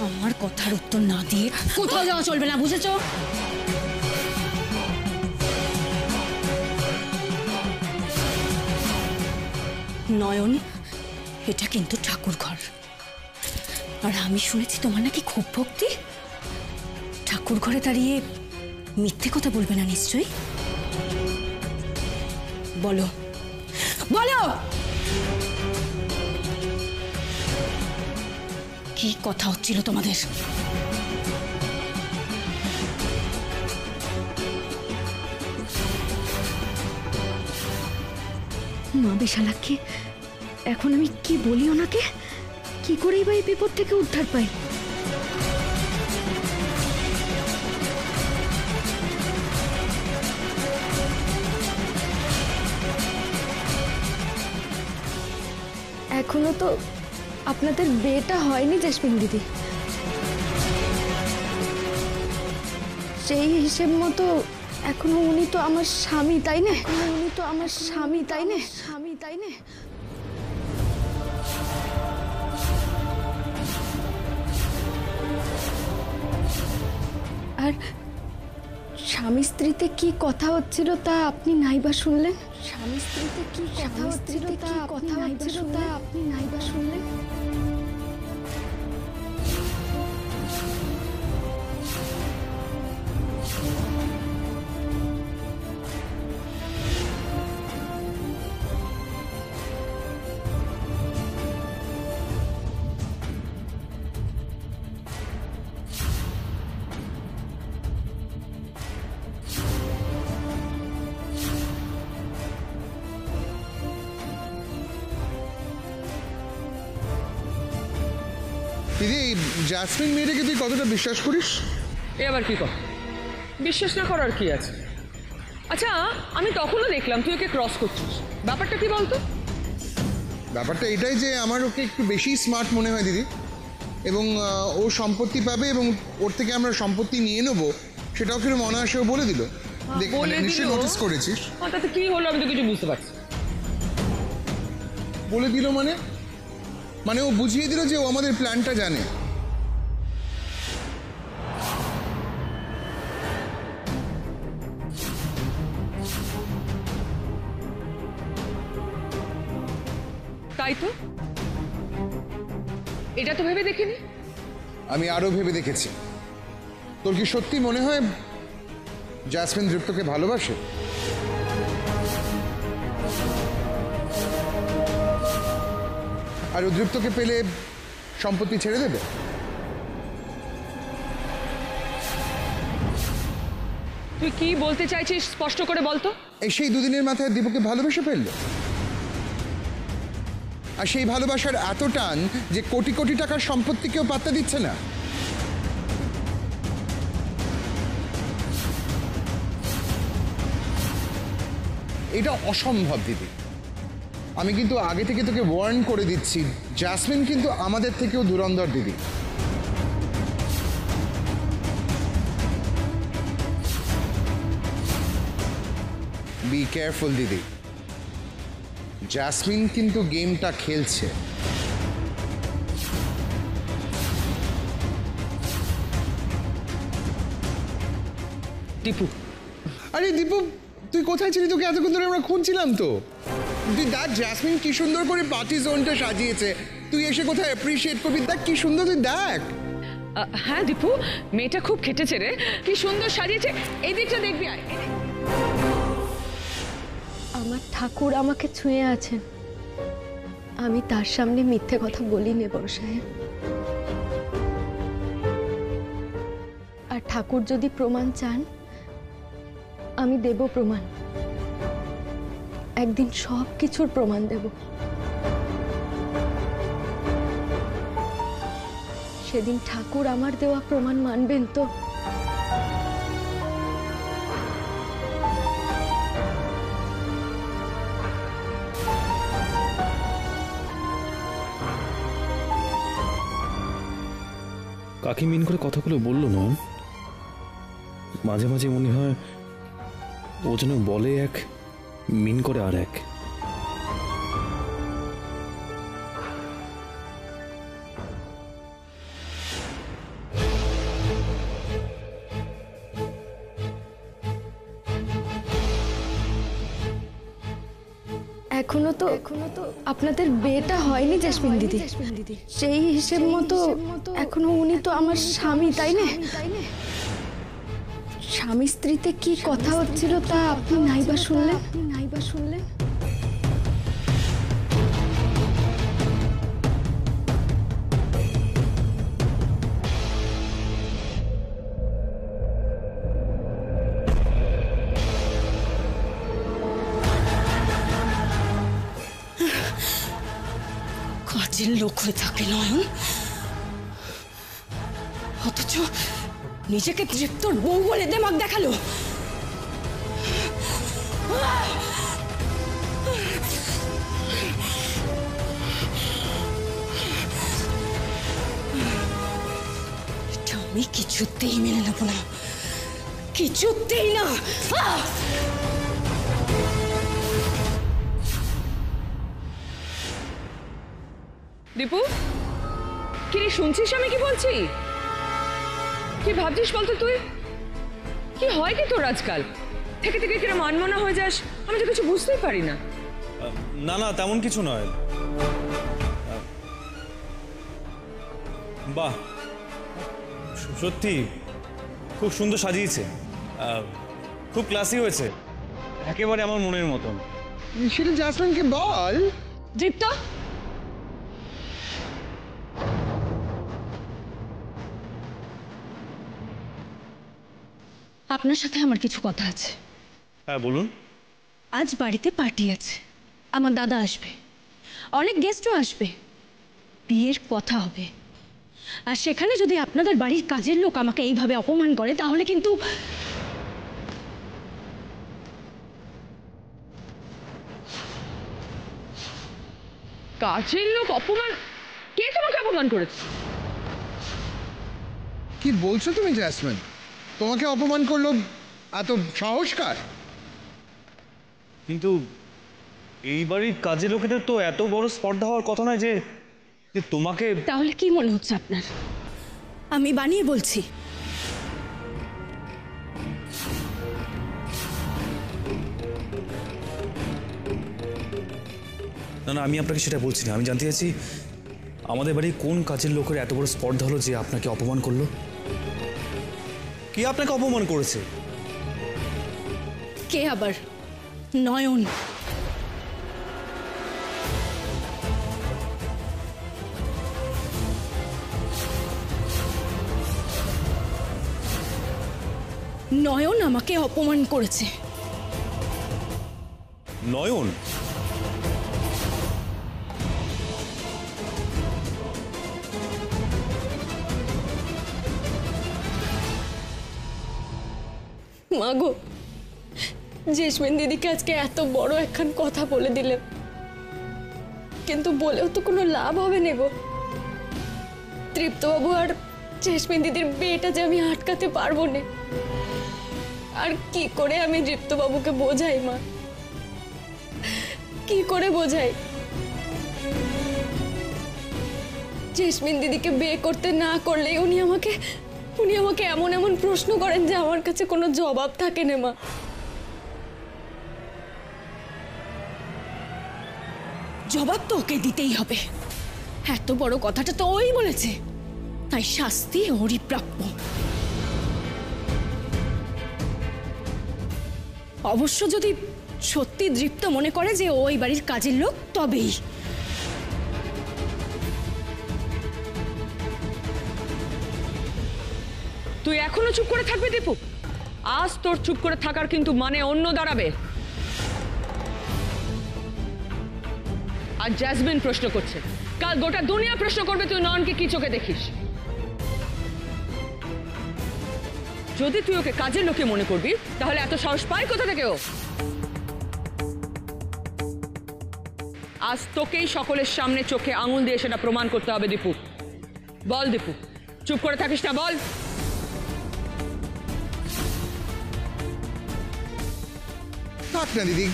আমার কথার উত্তর না দিয়ে কোথাও যাওয়া চলবে না, বুঝেছো? নয়ন, এটা কিন্তু ঠাকুর ঘর, আর আমি শুনেছি তোমার নাকি খুব ভক্তি। ঠাকুর ঘরে দাঁড়িয়ে মিথ্যে কথা বলবে না নিশ্চয়ই? বলো বলো, কি কথা হচ্ছিল তোমাদের? মা বিশালাক্ষী, এখন আমি কি বলি ওনাকে? কি করেই বা এই বিপদ থেকে উদ্ধার পাই? এখনো তো আপনাদের বিয়েটা হয়নি জেসমিন দিদি। সেই হিসেব মতো এখনো উনি তো আমার স্বামী, তাই না? উনি তো আমার স্বামী, তাই না? স্বামী, তাই না? আর স্বামী স্ত্রীতে কি কথা হচ্ছিল তা আপনি নাইবা শুনলেন? স্বামী স্ত্রীতে কি কথা হচ্ছিল তা আপনি নাইবা শুনলেন? দিদি, জাসমিন মেয়েটাকে তুই কতটা বিশ্বাস করিস? এ আবার কি কথা? বিশ্বাস না করার কি আছে? আচ্ছা, আমি তখনও দেখলাম তুই ওকে ক্রস করছিস, ব্যাপারটা কি বলতো? ব্যাপারটা এটাই যে আমার ওকে একটু বেশি স্মার্ট মনে হয় দিদি, এবং ও সম্পত্তি পাবে এবং ওর থেকে আমরা সম্পত্তি নিয়ে নেবো, সেটাও কিন্তু অনায়াসেও বলে দিল। নিশ্চয়ই নোটিস করেছিস। তাতে কি হলো আমি তো কিছু বুঝতে পারছি। বলে দিল মানে ও বুঝিয়ে দিল যে ও আমাদের প্ল্যানটা জানে। তাই তো, এটা তো ভেবে দেখিনি। আমি আরো ভেবে দেখেছি। তোর কি সত্যি মনে হয় জাসমিন দৃপ্তকে ভালোবাসে? আর ও দৃপ্তকে পেলে সম্পত্তি ছেড়ে দেবে? তুই কি বলতে চাইছিস স্পষ্ট করে বলতো। এই সেই দুদিনের মাথায় দীপুকে ভালোবেসে ফেললো, আর সেই ভালোবাসার এত টান যে কোটি কোটি টাকার সম্পত্তিকেও পাত্তা দিচ্ছে না। এটা অসম্ভব দিদি। আমি কিন্তু আগে থেকে তোকে ওয়ার্ন করে দিচ্ছি, জাসমিন কিন্তু আমাদের থেকেও ধুরন্ধর দিদি। বি কেয়ারফুল দিদি, জাসমিন কিন্তু গেমটা খেলছে। দীপু, আরে দীপু, তুই কোথায় ছিলি? তোকে এতক্ষণ ধরে আমরা খুঁজছিলাম তো। তুই দেখ জাসমিন কি সুন্দর করে পার্টি জোনটা সাজিয়েছে, তুই এসে কোথায় অ্যাপ্রিশিয়েট করবি? দেখ কি সুন্দর, তুই দেখ। হ্যাঁ দীপু, মেয়েটা খুব খেটেছে রে, কি সুন্দর সাজিয়েছে। এই দিকটা দেখবি। আমার ঠাকুর আমাকে ছুঁয়ে আছেন, আমি তার সামনে মিথ্যে কথা বলিনি বড় সাহেব। আর ঠাকুর যদি প্রমাণ চান, আমি দেব প্রমাণ। একদিন সব কিছুর প্রমাণ দেব। সেদিন ঠাকুর আমার দেওয়া প্রমাণ মানবেন তো? কাকি মিন করে কথাগুলো বললো না, মাঝে মাঝে মনে হয় ও যেন বলে এক, মিন করে আর এক। এখনো তো আপনাদের বিয়েটা হয়নি জেসমিন দিদি। সেই হিসেব মতো এখনো উনি তো আমার স্বামী, তাই না? স্বামী স্ত্রীতে কি কথা হচ্ছিল তা আপনি নাইবা শুনলেন? কাজের লোক হয়ে থাকে নয়ন, অথচ নিজেকে তৃপ্তর বউ বলে দেমাগ দেখালো। এটা আমি কিছুতেই মেনে নেব না, কিছুতেই না। দীপু, কি রে, শুনছিস আমি কি বলছি? কি ভাবছিস বলতো তুই? কি হয় কি তোর আজকাল? থেকে থেকে কিরম আনমনা হয়ে যাস, আমি তো কিছু বুঝতেই পারি না। না না, তেমন কিছু নয়। বাহ, সত্যি খুব সুন্দর সাজিয়েছে, খুব ক্লাসি হয়েছে, একেবারে আমার মনের মতন। সেটা জাসমিনকে বল। দীপ্ত, আপনার সাথে আমার কিছু কথা আছে। হ্যাঁ বলুন। আজ বাড়িতে পার্টি আছে, আমার দাদা আসবে, অনেক গেস্টও আসবে, বিয়ের কথা হবে। আর সেখানে যদি আপনাদের বাড়ির কাজের লোক আমাকে এইভাবে অপমান করে তাহলে কিন্তু কাজের লোক অপমান? কে তোমাকে অপমান করেছে? কি বলছো তুমি জাসমিন? তোমাকে অপমান করলো এত সাহসকার? কিন্তু এই বাড়ির কাজের লোকেদের তো এত বড় স্পর্ধা হওয়ার কথা নয় যে যে তোমাকে। তাহলে কি মনে হচ্ছে আপনার আমি বানিয়ে বলছি? না না, আমি আপনাকে সেটা বলছি না। আমি জানতে চাইছি আমাদের বাড়ির কোন কাজের লোকের এত বড় স্পর্ধা হলো যে আপনাকে অপমান করলো? কে আপনাকে অপমান করেছে? কে আবার? নয়ন। নয়ন আমাকে অপমান করেছে। নয়ন? মাগো, জেসমিন দিদিকে আজকে এত বড় একখান কথা বলে দিলেন, কিন্তু বলেও তো কোনো লাভ হবে না গো। তৃপ্তবাবু আর জেসমিন দিদির বিয়েটা যে আমি আটকাতে পারবো না। আর কি করে আমি তৃপ্তবাবুকে বোঝাই মা, কি করে বোঝাই? জেসমিন দিদিকে বিয়ে করতে না করলে উনি আমাকে এমন এমন প্রশ্ন করেন যে আমার কাছে কোনো জবাব থাকে না মা। জবাব তো ওকে দিতেই হবে, এত বড় কথাটা তো ওই বলেছে, তাই শাস্তি ওরই প্রাপ্য। অবশ্য যদি সত্যি দৃপ্ত মনে করে যে ওই বাড়ির কাজের লোক, তবেই। তুই এখনো চুপ করে থাকবি দীপু? আজ তোর চুপ করে থাকার কিন্তু মানে অন্য দাঁড়াবে। আর জ্যাসমিন প্রশ্ন করছে, কাল গোটা দুনিয়া প্রশ্ন করবে তুই নয়নকে কি চোখে দেখিস। যদি তুই ওকে কাজের লোকে মনে করবি তাহলে এত সাহস পায় কোথা থেকে ও? আজ তোকেই সকলের সামনে চোখে আঙুল দিয়ে সেটা প্রমাণ করতে হবে দীপু। বল দীপু, চুপ করে থাকিস না, বল। থাক না দিদি,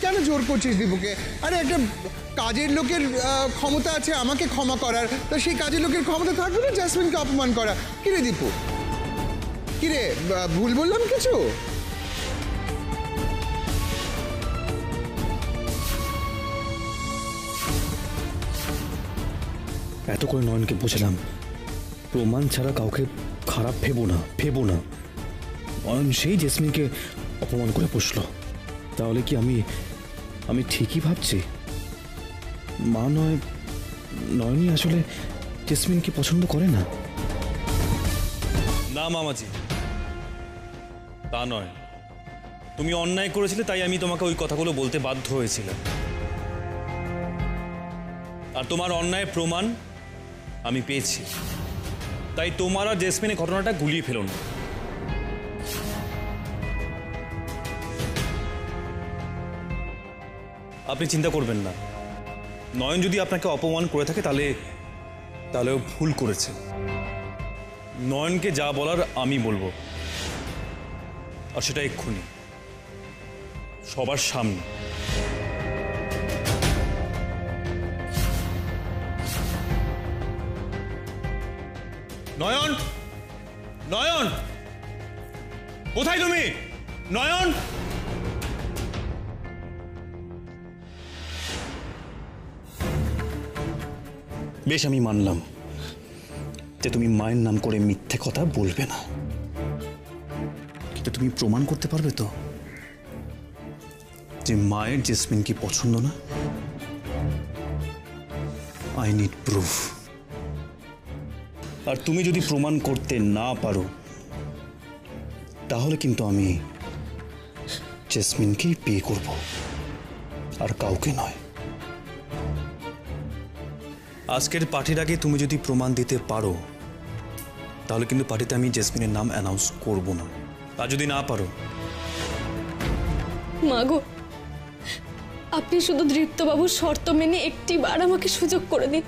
কেন জোর করছিস দীপুকে? আরে একটা কাজের লোকের ক্ষমতা আছে আমাকে ক্ষমা করার, তো সেই কাজের লোকের ক্ষমতা থাকবে না জাসমিনকে অপমান করা? কিরে দীপু, কিরে ভুল বললাম কিছু? এত করে নয়নকে বোঝালাম প্রমাণ ছাড়া কাউকে খারাপ ভেবো না। নয়ন সেই জেসমিনকে অপমান করে বসলো। তাহলে কি আমি ঠিকই ভাবছি? মা নয়নই আসলে জেসমিনকে পছন্দ করে না? না মামাজি, তা নয়। তুমি অন্যায় করেছিলে তাই আমি তোমাকে ওই কথাগুলো বলতে বাধ্য হয়েছিলাম। আর তোমার অন্যায় প্রমাণ আমি পেয়েছি, তাই তোমার আর জেসমিনের ঘটনাটা গুলিয়ে ফেলো না। আপনি চিন্তা করবেন না, নয়ন যদি আপনাকে অপমান করে থাকে তাহলে ও ভুল করেছে। নয়নকে যা বলার আমি বলবো, আর সেটা এক্ষুনি সবার সামনে। নয়ন, নয়ন, কোথায় তুমি? নয়ন, বেশ, আমি মানলাম যে তুমি মায়ের নাম করে মিথ্যে কথা বলবে না, কিন্তু তুমি প্রমাণ করতে পারবে তো যে মায়ের জেসমিন কি পছন্দ না? I need proof. আর তুমি যদি প্রমাণ করতে না পারো তাহলে কিন্তু আমি জেসমিনকেই বিয়ে করব, আর কাউকে নয়। আজকের পার্টির আগে তুমি যদি প্রমাণ দিতে পারো তাহলে কিন্তু পার্টিতে আমি জেসমিনের নাম অ্যানাউন্স করব না। আর যদি না পারো, মাগো, আপনি শুধু দৃপ্তবাবুর শর্ত মেনে একটিবার আমাকে সুযোগ করে দিন,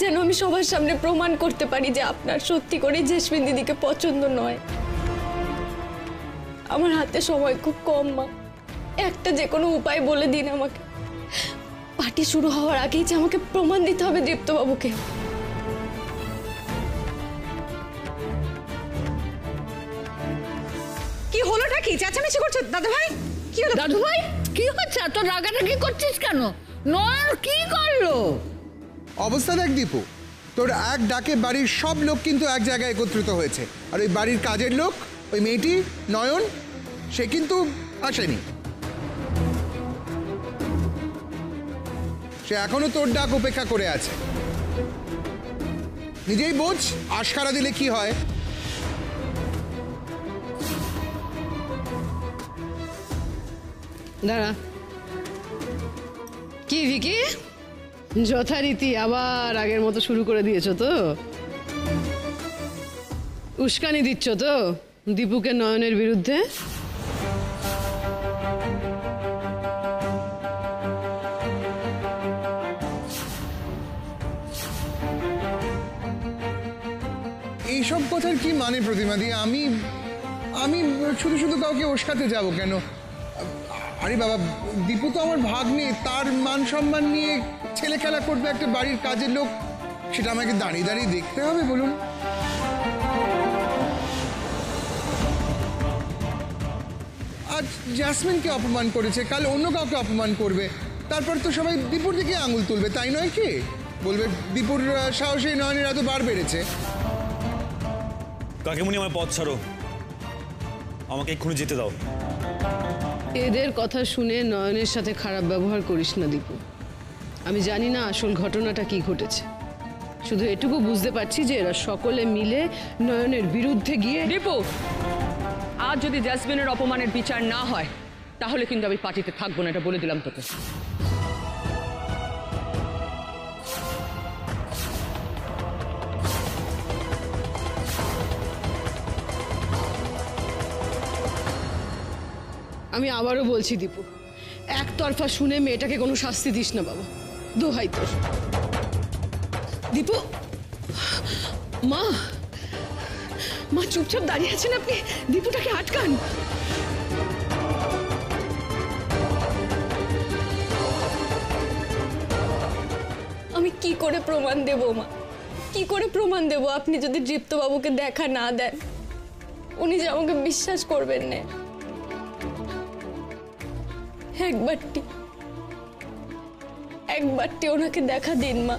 যেন আমি সবার সামনে প্রমাণ করতে পারি যে আপনার সত্যি করে জেসমিন দিদিকে পছন্দ নয়। আমার হাতে সময় খুব কম মা, একটা যে কোনো উপায় বলে দিন আমাকে। পার্টি শুরু হওয়ার আগেই যে আমাকে প্রমাণ দিতে হবে দীপ্তবাবুকে। কি হলোটা কি? চেঁচামেচি করছো দাদা ভাই? কি হলো দাদু ভাই? কি হচ্ছে? এত রাগারাগি করছিস কেন? নয়ন কি করলো? অবস্থা দেখ দীপু, তোর এক ডাকে বাড়ির সব লোক কিন্তু এক জায়গায় একত্রিত হয়েছে, আর ওই বাড়ির কাজের লোক, ওই মেয়েটি নয়ন, সে কিন্তু আসেনি। সে এখনো তোর ডাক উপেক্ষা করে আছে। নিজেই বোঝ আশকারা দিলে কি হয়। দাঁড়া, কি ভিকি, যথারীতি আবার আগের মতো শুরু করে দিয়েছো তো? উস্কানি দিচ্ছ তো দীপুকে নয়নের বিরুদ্ধে? এইসব কথার কি মানে প্রতিমা দিয়ে? আমি শুধু শুধু কাউকে উস্কাতে যাব কেন? আরে বাবা, দীপু তো আমার ভাগ্নে, তার মান সম্মান নিয়ে ছেলে খেলা করবে একটা বাড়ির কাজের লোক, সেটা আমাকে দাঁড়িয়ে দাঁড়িয়ে দেখতে হবে বলুন? আজ জ্যাসমিনকে অপমান করেছে, কাল অন্য কাউকে অপমান করবে, তারপর তো সবাই দীপুর দিকে আঙুল তুলবে, তাই নয় কি? বলবে দীপুর সাহসে নয়নের এত বার বেড়েছে। কাকিমুনি, আমার পথ ছাড়ো, আমাকে এক্ষুনি যেতে দাও। এদের কথা শুনে নয়নের সাথে খারাপ ব্যবহার করিস না দীপু। আমি জানি না আসল ঘটনাটা কি ঘটেছে, শুধু এটুকু বুঝতে পারছি যে এরা সকলে মিলে নয়নের বিরুদ্ধে গিয়ে। দীপু, আজ যদি জেসমিনের অপমানের বিচার না হয় তাহলে কিন্তু আমি পার্টিতে থাকবো না, এটা বলে দিলাম তোকে। আমি আবারও বলছি দীপু, একতরফা শুনে মেয়েটাকে কোনো শাস্তি দিস না বাবা, দোহাই তোর। দীপু, মা, মা চুপচাপ দাঁড়িয়ে আছেন আপনি, দীপুটাকে আটকান। আমি কি করে প্রমাণ দেব মা? কি করে প্রমাণ দেব আপনি যদি দীপ্তবাবুকে দেখা না দেন? উনি যে আমাকে বিশ্বাস করবেন না। একবারটি ওনাকে দেখা দিন মা,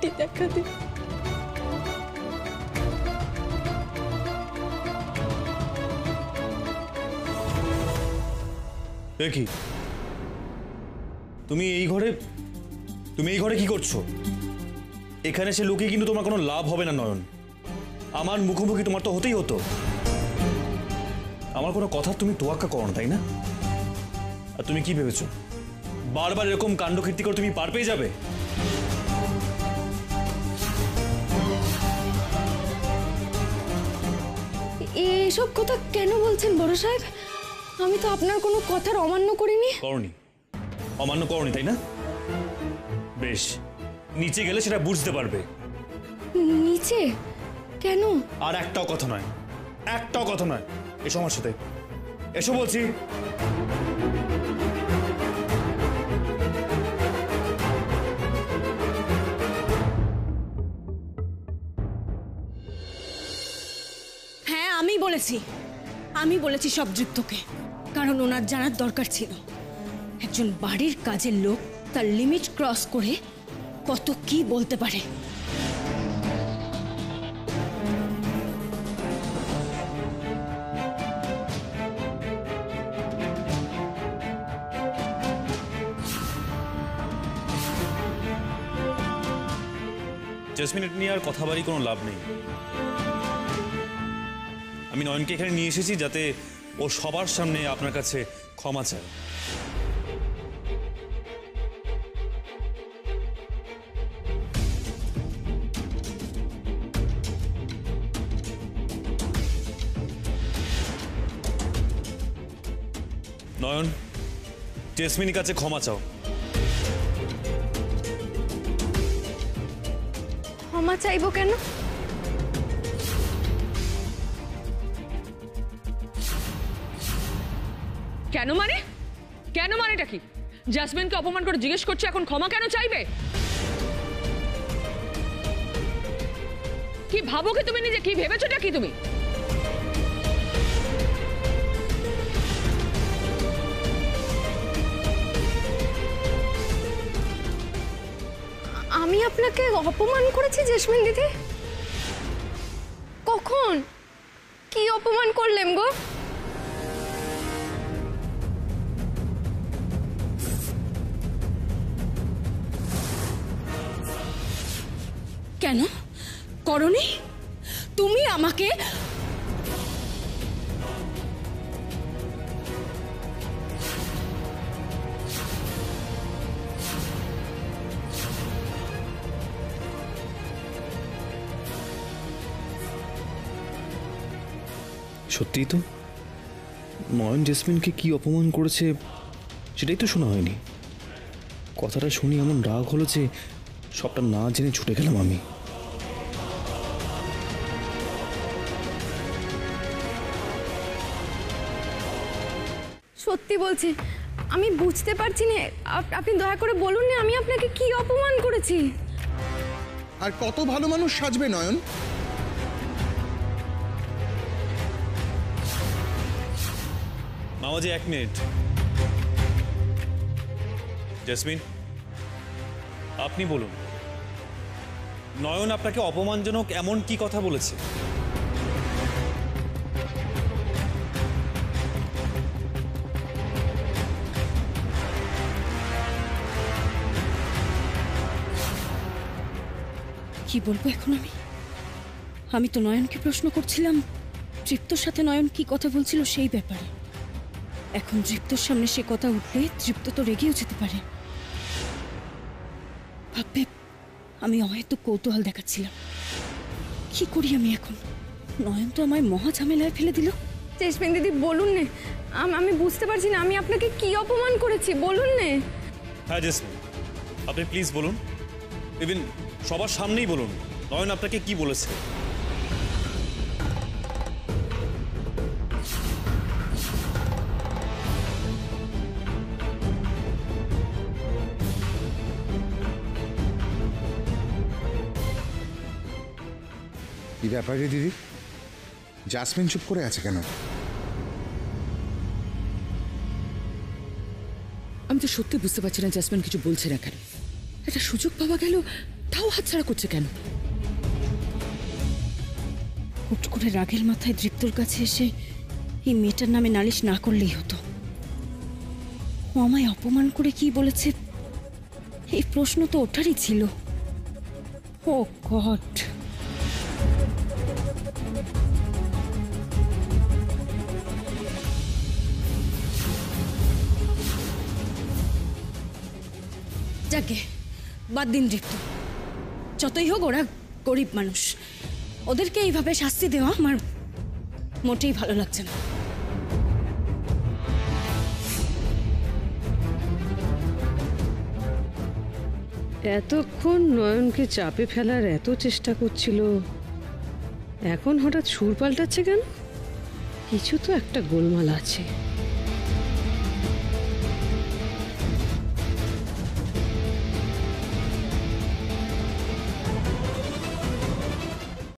একটি দেখা দিন। এ কি তুমি এই ঘরে কি করছো? এখানে সে লুকিয়ে কিন্তু তোমার কোনো লাভ হবে না নয়ন। আমার মুখোমুখি তোমার তো হতেই হতো। আমার কোনো কথা তুমি তোয়াক্কা করো না, তাই না? আর তুমি কি ভেবেছো বারবার এরকম কাণ্ড কীর্তি করে তুমি পার পেয়ে যাবে? এসব কথা কেন বলছেন বড় সাহেব? আমি তো আপনার কোনো কথার অমান্য করিনি। করনি, অমান্য করনি, তাই না? বেশ, নিচে গেলে সেটা বুঝতে পারবে। নিচে কেন? আর একটাও কথা নয়, একটাও কথা নয়। এসো আমার সাথে, এসো বলছি। হ্যাঁ, আমি বলেছি সব দৃপ্তকে, কারণ ওনার জানার দরকার ছিল একজন বাড়ির কাজের লোক তার লিমিট ক্রস করে কত কি বলতে পারে। জেসমিন, এটা নিয়ে আর কথা বাড়ি কোনো লাভ নেই। আমি নয়নকে এখানে নিয়ে এসেছি যাতে ও সবার সামনে আপনার কাছে ক্ষমা চায়। নয়ন, জেসমিনের কাছে ক্ষমা চাও। ক্ষমা চাইবো কেন? কেন মানে? কেন মানেটা কি? জাসমিনকে অপমান করে জিজ্ঞেস করছে এখন ক্ষমা কেন চাইবে? কি ভাবো কি তুমি নিজে? কি ভেবেছোটা কি তুমি? আমি আপনাকে অপমান করেছি জেসমিন দিদি? কখন? কি অপমান করলেন গো? কেন করনি? তুমি আমাকে সত্যিই তো নয়ন জেসমিনকে কি অপমান করেছে সেটাই তো শোনা হয়নি। কথাটা শুনি এমন রাগ হলো যে সবটা না জেনে ছুটে গেলাম আমি। সত্যি বলছি, আমি বুঝতে পারছি না। আপনি দয়া করে বলুন না আমি আপনাকে কি অপমান করেছি। আর কত ভালো মানুষ সাজবে নয়ন? মামাজি, 1 মিনিট। জেসমিন, আপনি বলুন, নয়ন আপনাকে অপমানজনক এমন কি কথা বলেছে? কি বলবো এখন আমি তো নয়নকে প্রশ্ন করছিলাম তৃপ্তর সাথে নয়ন কি কথা বলছিল সেই ব্যাপারে। এখন তৃপ্তর সামনে সে কথা উঠলে তৃপ্ত তো রেগেও যেতে পারে। ভাববে আমি হয়তো কৌতূহল দেখাচ্ছিলাম। কি করি আমি এখন? নয়ন তো আমায় মহা ঝামেলায় ফেলে দিল। জেসমিন দিদি বলুন না, আমি বুঝতে পারছি না আমি আপনাকে কি অপমান করেছি, বলুন না। হ্যাঁ জেসমিন, আপনি প্লিজ বলুন, ইভেন সবার সামনেই বলুন নয়ন আপনাকে কি বলেছে। কি ব্যাপার রে দিদি? জাসমিন চুপ করে আছে কেন? আমি তো সত্যি বুঝতে পারছি না জাসমিন কিছু বলছে না কেন। একটা সুযোগ পাওয়া গেল, তাও হাতছাড়া করছে কেন? হুট করে রাগের মাথায় দৃপ্তর কাছে এসে এই মেয়েটার নামে নালিশ না করলেই হতো। ও আমায় অপমান করে কি বলেছে এই প্রশ্ন তো ওঠারই ছিল। ও গড! যাকে বাদ দিন দৃপ্ত, যতই হোক ওরা গরিব মানুষ, ওদেরকে এইভাবে শাস্তি দেওয়া আমার মোটেই ভালো লাগছে না। এতক্ষণ নয়নকে চাপে ফেলার এত চেষ্টা করছিল, এখন হঠাৎ সুর পাল্টাচ্ছে কেন? কিছু তো একটা গোলমাল আছে।